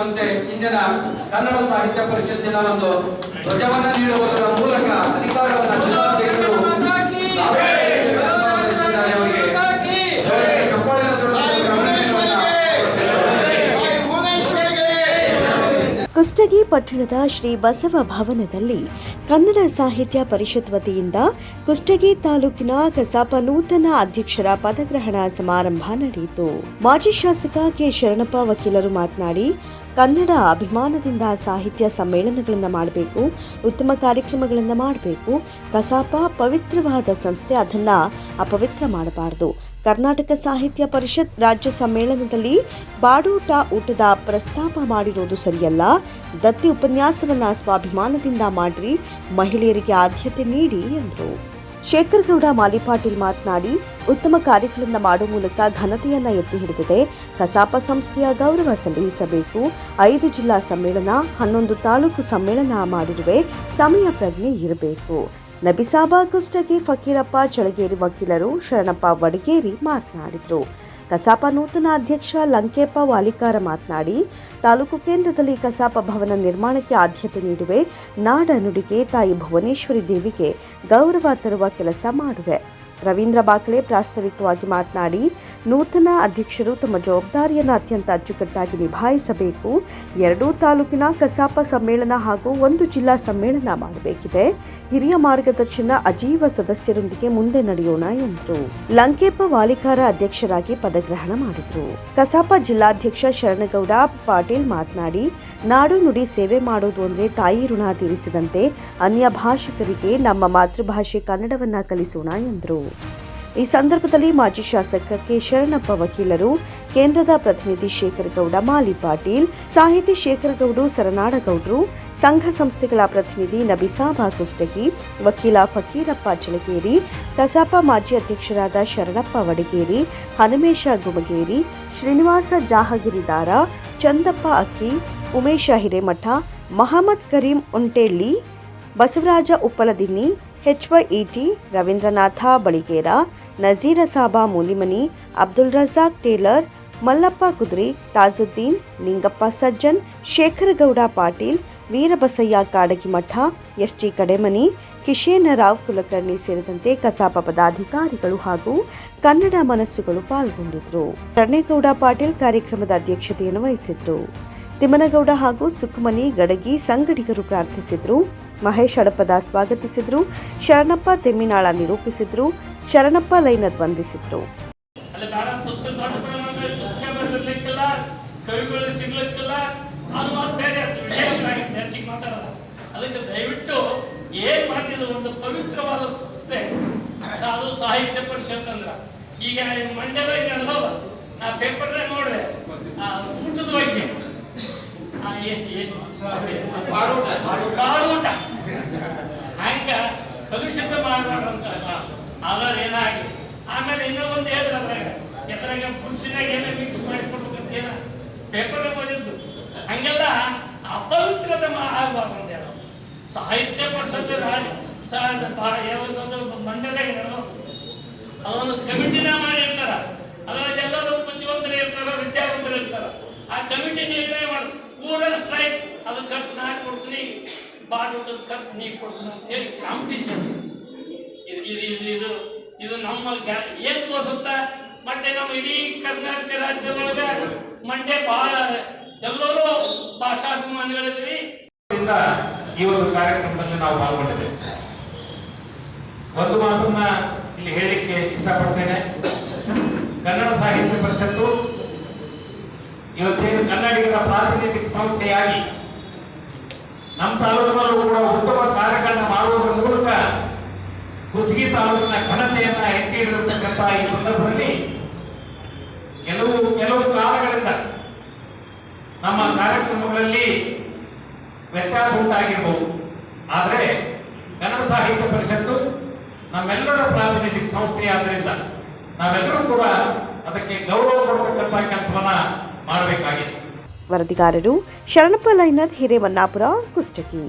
ಎಂಬಂತೆ ಇಂದಿನ ಕನ್ನಡ ಸಾಹಿತ್ಯ ಪರಿಷತ್ತಿನ ಒಂದು ಧ್ವಜವನ್ನು ನೀಡುವುದರ ಮೂಲಕ ಅಧಿಕಾರವನ್ನು ಜಿಲ್ಲಾಧ್ಯಕ್ಷರು ಕುಷ್ಟಗಿ ಪಟ್ಟಣದ ಶ್ರೀ ಬಸವ ಭವನದಲ್ಲಿ ಕನ್ನಡ ಸಾಹಿತ್ಯ ಪರಿಷತ್ ವತಿಯಿಂದ ಕುಷ್ಟಗಿ ತಾಲೂಕಿನ ಕಸಾಪ ನೂತನ ಅಧ್ಯಕ್ಷರ ಪದಗ್ರಹಣ ಸಮಾರಂಭ ನಡೆಯಿತು. ಮಾಜಿ ಶಾಸಕ ಕೆ ಶರಣಪ್ಪ ವಕೀಲರು ಮಾತನಾಡಿ, ಕನ್ನಡ ಅಭಿಮಾನದಿಂದ ಸಾಹಿತ್ಯ ಸಮ್ಮೇಳನಗಳನ್ನು ಮಾಡಬೇಕು, ಉತ್ತಮ ಕಾರ್ಯಕ್ರಮಗಳನ್ನು ಮಾಡಬೇಕು. ಕಸಾಪ ಪವಿತ್ರವಾದ ಸಂಸ್ಥೆ, ಅದನ್ನ ಅಪವಿತ್ರ ಮಾಡಬಾರದು. ಕರ್ನಾಟಕ ಸಾಹಿತ್ಯ ಪರಿಷತ್ ರಾಜ್ಯ ಸಮ್ಮೇಳನದಲ್ಲಿ ಬಾಡೂಟ ಊಟದ ಪ್ರಸ್ತಾಪ ಮಾಡಿರೋದು ಸರಿಯಲ್ಲ. ದತ್ತಿ ಉಪನ್ಯಾಸವನ್ನ ಸ್ವಾಭಿಮಾನದಿಂದ ಮಾಡ್ರಿ, ಮಹಿಳೆಯರಿಗೆ ಆದ್ಯತೆ ನೀಡಿ ಎಂದರು. ಶೇಖರಗೌಡ ಮಾಲಿಪಾಟೀಲ್ ಮಾತನಾಡಿ, ಉತ್ತಮ ಕಾರ್ಯಗಳನ್ನು ಮಾಡುವ ಮೂಲಕ ಘನತೆಯನ್ನ ಎತ್ತಿ ಹಿಡಿದಿದೆ. ಕಸಾಪ ಸಂಸ್ಥೆಯ ಗೌರವ ಸಲ್ಲಿಸಬೇಕು. 5 ಜಿಲ್ಲಾ ಸಮ್ಮೇಳನ, 11 ತಾಲೂಕು ಸಮ್ಮೇಳನ ಮಾಡಿರುವೆ. ಸಮಯ ಪ್ರಜ್ಞೆ ಇರಬೇಕು. ನಬಿಸಾಬಾ ಕುಷ್ಟಗಿ, ಫಕೀರಪ್ಪ ಚಳಗೇರಿ ವಕೀಲರು, ಶರಣಪ್ಪ ವಡಗೇರಿ ಮಾತನಾಡಿದರು. ಕಸಾಪ ನೂತನ ಅಧ್ಯಕ್ಷ ಲಂಕೇಪ್ಪ ವಾಲಿಕಾರ ಮಾತನಾಡಿ, ತಾಲೂಕು ಕೇಂದ್ರದಲ್ಲಿ ಕಸಾಪ ಭವನ ನಿರ್ಮಾಣಕ್ಕೆ ಆದ್ಯತೆ ನೀಡುವೆ. ನಾಡ ನುಡಿಗೆ ತಾಯಿ ಭುವನೇಶ್ವರಿ ದೇವಿಗೆ ಗೌರವ ತರುವ ಕೆಲಸ ಮಾಡುವೆ. ರವೀಂದ್ರ ಬಾಕಳೆ ಪ್ರಾಸ್ತಾವಿಕವಾಗಿ ಮಾತನಾಡಿ, ನೂತನ ಅಧ್ಯಕ್ಷರು ತಮ್ಮ ಜವಾಬ್ದಾರಿಯನ್ನು ಅತ್ಯಂತ ಅಚ್ಚುಕಟ್ಟಾಗಿ ನಿಭಾಯಿಸಬೇಕು. 2 ತಾಲೂಕಿನ ಕಸಾಪ ಸಮ್ಮೇಳನ ಹಾಗೂ 1 ಜಿಲ್ಲಾ ಸಮ್ಮೇಳನ ಮಾಡಬೇಕಿದೆ. ಹಿರಿಯ ಮಾರ್ಗದರ್ಶನ ಅಜೀವ ಸದಸ್ಯರೊಂದಿಗೆ ಮುಂದೆ ನಡೆಯೋಣ ಎಂದರು. ಲಂಕೇಪ್ಪ ವಾಲಿಕಾರ ಅಧ್ಯಕ್ಷರಾಗಿ ಪದಗ್ರಹಣ ಮಾಡಿದರು. ಕಸಾಪ ಜಿಲ್ಲಾಧ್ಯಕ್ಷ ಶರಣಗೌಡ ಪಾಟೀಲ್ ಮಾತನಾಡಿ, ನಾಡು ನುಡಿ ಸೇವೆ ಮಾಡೋದು ಅಂದ್ರೆ ತಾಯಿ ಋಣ ತೀರಿಸಿದಂತೆ. ಅನ್ಯ ಭಾಷಿಕರಿಗೆ ನಮ್ಮ ಮಾತೃಭಾಷೆ ಕನ್ನಡವನ್ನ ಕಲಿಸೋಣ ಎಂದರು. ಈ ಸಂದರ್ಭದಲ್ಲಿ ಮಾಜಿ ಶಾಸಕ ಕೆ ಶರಣಪ್ಪ ವಕೀಲರು, ಕೇಂದ್ರದ ಪ್ರತಿನಿಧಿ ಶೇಖರಗೌಡ ಮಾಲಿಪಾಟೀಲ್, ಸಾಹಿತಿ ಶೇಖರಗೌಡ ಸರನಾಡಗೌಡರು, ಸಂಘ ಸಂಸ್ಥೆಗಳ ಪ್ರತಿನಿಧಿ ನಬಿಸಾಬಾ ಕುಷ್ಟಗಿ, ವಕೀಲ ಫಕೀರಪ್ಪ ಚಳಗೇರಿ, ಕಸಾಪ ಮಾಜಿ ಅಧ್ಯಕ್ಷರಾದ ಶರಣಪ್ಪ ವಡಗೇರಿ, ಹನುಮೇಶ ಗುಮಗೇರಿ, ಶ್ರೀನಿವಾಸ ಜಾಹಗಿರಿದಾರ, ಚಂದಪ್ಪ ಅಕ್ಕಿ, ಉಮೇಶ ಹಿರೇಮಠ, ಮಹಮ್ಮದ್ ಕರೀಂ ಉಂಟೆಳ್ಳಿ, ಬಸವರಾಜ ಉಪ್ಪಲದಿನ್ನಿ, HYET, ರವೀಂದ್ರನಾಥ ಬಳಿಗೇರ, ನಜೀರ ಸಾಬಾ ಮೂಲಿಮನಿ, ಅಬ್ದುಲ್ ರಜಾಕ್ ಟೇಲರ್, ಮಲ್ಲಪ್ಪ ಕುದ್ರಿ, ತಾಜುದ್ದೀನ್, ನಿಂಗಪ್ಪ ಸಜ್ಜನ್, ಶೇಖರಗೌಡ ಪಾಟೀಲ್, ವೀರಬಸಯ್ಯ ಕಾಡಗಿಮಠ, ST ಕಡೆಮನಿ, ಕಿಶೇನರಾವ್ ಕುಲಕರ್ಣಿ ಸೇರಿದಂತೆ ಕಸಾಪ ಪದಾಧಿಕಾರಿಗಳು ಹಾಗೂ ಕನ್ನಡ ಮನಸ್ಸುಗಳು ಪಾಲ್ಗೊಂಡಿದ್ದರು. ಶರಣೇಗೌಡ ಪಾಟೀಲ್ ಕಾರ್ಯಕ್ರಮದ ಅಧ್ಯಕ್ಷತೆಯನ್ನು ವಹಿಸಿದ್ರು. ತಿಮ್ಮನಗೌಡ ಹಾಗೂ ಸುಖಮನಿ ಗಡಗಿ ಸಂಗಡಿಗರು ಪ್ರಾರ್ಥಿಸಿದ್ರು. ಮಹೇಶ್ ಹಡಪದ ಸ್ವಾಗತಿಸಿದ್ರು. ಶರಣಪ್ಪ ತೆಮ್ಮಿನಾಳ ನಿರೂಪಿಸಿದ್ರು. ಶರಣಪ್ಪ ಲೈನದ್ ವಂದಿಸಿದ್ರು. ಪವಿತ್ರವಾದ ಸಂಸ್ಥೆ ಅದು ಸಾಹಿತ್ಯ ಪರಿಷತ್ ಅಂದ್ರ ಈಗ ಮಂಡ್ಯದಾಗ ನಡೆದವ ನಾ ಪೇಪರ್ ನೋಡ್ರೆ ಊಟದ ಬಗ್ಗೆ ಹಂಗ ಕಲುಷಿತ ಮಾಡಬಾರ್ದಂತ ಅದರ ಏನಾಗಿ ಆಮೇಲೆ ಇನ್ನೊಂದು ಹೇಳಿದ್ರಾಗ ಎದ್ರಾಗ ಪುರುಷನಾಗ ಏನೋ ಮಿಕ್ಸ್ ಮಾಡಿಕೊಡ್ಬೇಕಂತ ಏನ ಪೇಪರ್ ಬಂದಿದ್ದು ಹಂಗೆಲ್ಲ ಅಪವಿತ್ರತೆ ಆಗಬಾರ್ದಂತ ಹೇಳ ಸಾಹಿತ್ಯ ಪರಿಷತ್ ಒಂದು ಮಂಡಳಿಗೆ ಅದೊಂದು ಕಮಿಟಿನ ಮಾಡಿರ್ತಾರ. ಅದ್ರಲ್ಲಿ ಎಲ್ಲರೂ ಬುದ್ಧಿವಂತರು ಇರ್ತಾರ, ವಿದ್ಯಾವಂತರು ಇರ್ತಾರ. ಆ ಕಮಿಟಿ ನಿರ್ಣಯ ಮಾಡಿ ಕೂಡಲ ಸ್ಟ್ರೈಕ್ ಅದ್ರ ಖರ್ಚು ನಾನು ಕೊಡ್ತೀನಿ, ಬಾಡೂಟದ ಖರ್ಚು ನೀ ಕೊಡ್ತೀನಿ ಅಂತ ಹೇಳಿ ಕಾಂಪಿಟೇಷನ್. ಇದು ನಮ್ಮ ಏನ್ ತೋರಿಸುತ್ತ ಮತ್ತೆ ನಮ್ಮ ಇಡೀ ಕರ್ನಾಟಕ ರಾಜ್ಯದೊಳಗ ಮಂಡ್ಯ ಬಹಳ ಎಲ್ಲರೂ ಭಾಷಾಭಿಮಾನಿಗಳಿದ್ವಿ. ಈ ಒಂದು ಕಾರ್ಯಕ್ರಮದಲ್ಲಿ ನಾವು ಪಾಲ್ಗೊಂಡಿದ್ದೇವೆ. ಒಂದು ಮಾತನ್ನ ಇಲ್ಲಿ ಹೇಳಿಕ್ಕೆ ಇಷ್ಟಪಡ್ತೇನೆ. ಕನ್ನಡ ಸಾಹಿತ್ಯ ಪರಿಷತ್ತು ಇವತ್ತೇನು ಕನ್ನಡಿಗರ ಪ್ರಾತಿನಿಧಿಕ ಸಂಸ್ಥೆಯಾಗಿ ನಮ್ಮ ತಾಲೂಕಿನಲ್ಲೂ ಕೂಡ ಉತ್ತಮ ಕಾರ್ಯಗಳನ್ನ ಮಾಡುವುದರ ಮೂಲಕ ಕುಷ್ಟಗಿ ತಾಲೂಕಿನ ಘನತೆಯನ್ನ ಎತ್ತಿ ಹಿಡಿದಿರ್ತಕ್ಕಂಥ ಈ ಸಂದರ್ಭದಲ್ಲಿ ಕೆಲವು ಕಾರಣಗಳಿಂದ ನಮ್ಮ ಕಾರ್ಯಕ್ರಮಗಳಲ್ಲಿ ವ್ಯತ್ಯಾಸ ಉಂಟಾಗಿರ್ಬೋದು. ಆದರೆ ಕನ್ನಡ ಸಾಹಿತ್ಯ ಪರಿಷತ್ತು ನಮ್ಮೆಲ್ಲರ ಪ್ರಾತಿನಿಧಿಕ ಸಂಸ್ಥೆಯಾದ್ರಿಂದ ನಾವೆಲ್ಲರೂ ಕೂಡ ಅದಕ್ಕೆ ಗೌರವ ಕೊಡತಕ್ಕಂಥ ಕೆಲಸವನ್ನ ಮಾಡಬೇಕಾಗಿದೆ. ವರದಿಗಾರರು ಶರಣಪ್ಪ ಲೈನದ್, ಹಿರೇಮನ್ನಾಪುರ, ಕುಷ್ಟಗಿ.